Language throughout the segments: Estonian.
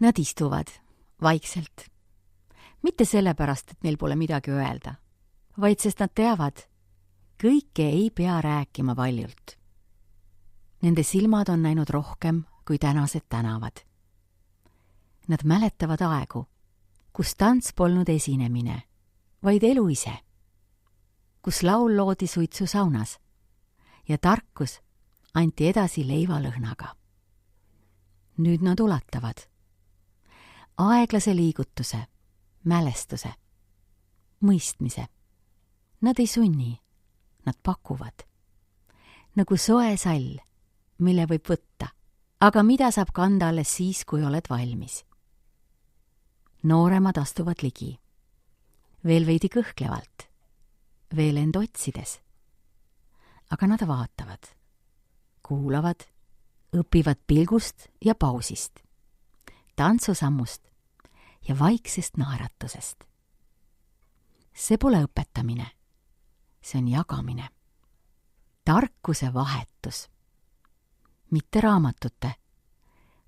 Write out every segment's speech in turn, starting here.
Nad istuvad vaikselt. Mitte sellepärast, et neil pole midagi öelda, vaid sest nad teavad, kõike ei pea rääkima valjult. Nende silmad on näinud rohkem kui tänased tänavad. Nad mäletavad aegu, kus tants polnud esinemine, vaid elu ise, kus laul loodi suitsusaunas ja tarkus anti edasi leivalõhnaga. Nüüd nad ulatavad aeglase liigutuse, mälestuse, mõistmise. Nad ei sunni, nad pakuvad. Nagu soe sall, mille võib võtta, aga mida saab kanda alles siis, kui oled valmis. Nooremad astuvad ligi, veel veidi kõhklevalt, veel end otsides. Aga nad vaatavad, kuulavad, õpivad pilgust ja pausist, tantsusammust ja vaiksest naeratusest. See pole õpetamine, see on jagamine. Tarkuse vahetus, mitte raamatute,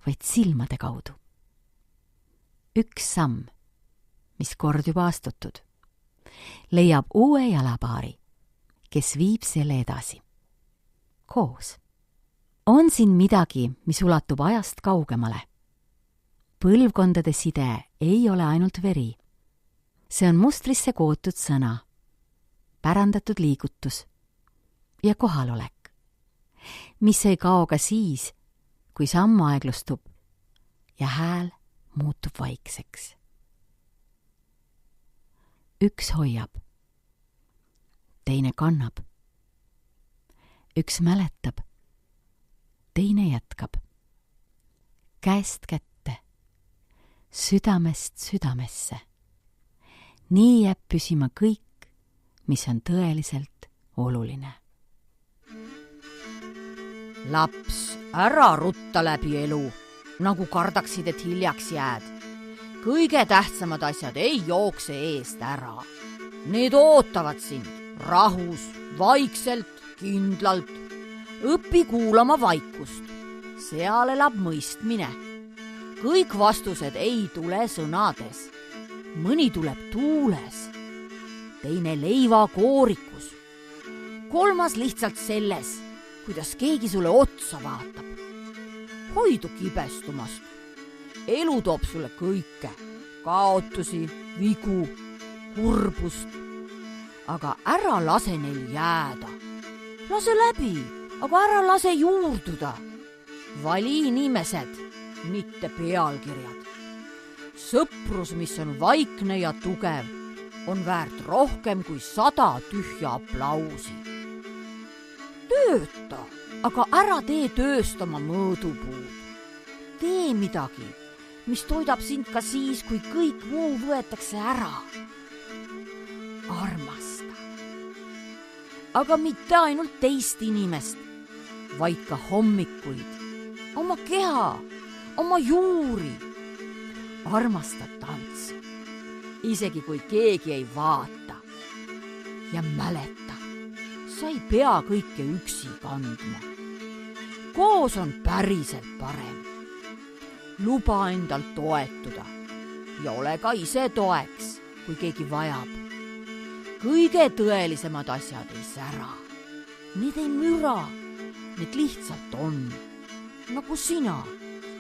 vaid silmade kaudu. Üks samm, mis kord juba astutud, leiab uue jalapaari, kes viib selle edasi. Koos. On siin midagi, mis ulatub ajast kaugemale. Põlvkondade side ei ole ainult veri. See on mustrisse kootud sõna, pärandatud liigutus ja kohalolek, mis ei kao ka siis, kui samm aeglustub ja hääl muutub vaikseks. Üks hoiab, teine kannab. Üks mäletab, teine jätkab. Käest kätte, südamest südamesse. Nii jääb püsima kõik, mis on tõeliselt oluline. Laps, ära rutta läbi elu, nagu kardaksid, et hiljaks jääd. Kõige tähtsamad asjad ei jookse eest ära. Need ootavad sind rahus, vaikselt, kindlalt. Õpi kuulama vaikust. Seal elab mõistmine. Kõik vastused ei tule sõnades. Mõni tuleb tuules, teine leivakoorikus. Kolmas lihtsalt selles, kuidas keegi sulle otsa vaatab. Hoidu kibestumast. Elu toob sulle kõike, kaotusi, vigu, kurbust. Aga ära lase neil jääda. Lase läbi, aga ära lase juurduda. Vali inimesed, mitte pealkirjad. Sõprus, mis on vaikne ja tugev, on väärt rohkem kui 100 tühja aplausi. Tööta, aga ära tee tööst oma mõõdupuud. Tee midagi, mis toidab sind ka siis, kui kõik muu võetakse ära. Armasta. Aga mitte ainult teist inimest, vaid ka hommikuid, oma keha, oma juuri. Armasta tantsu, isegi kui keegi ei vaata. Ja mäleta, sa ei pea kõike üksi kandma. Koos on päriselt parem. Luba endal toetuda ja ole ka ise toeks, kui keegi vajab. Kõige tõelisemad asjad ei sära. Need ei müra, need lihtsalt on. Nagu sina,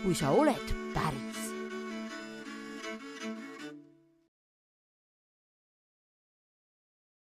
kui sa oled päris.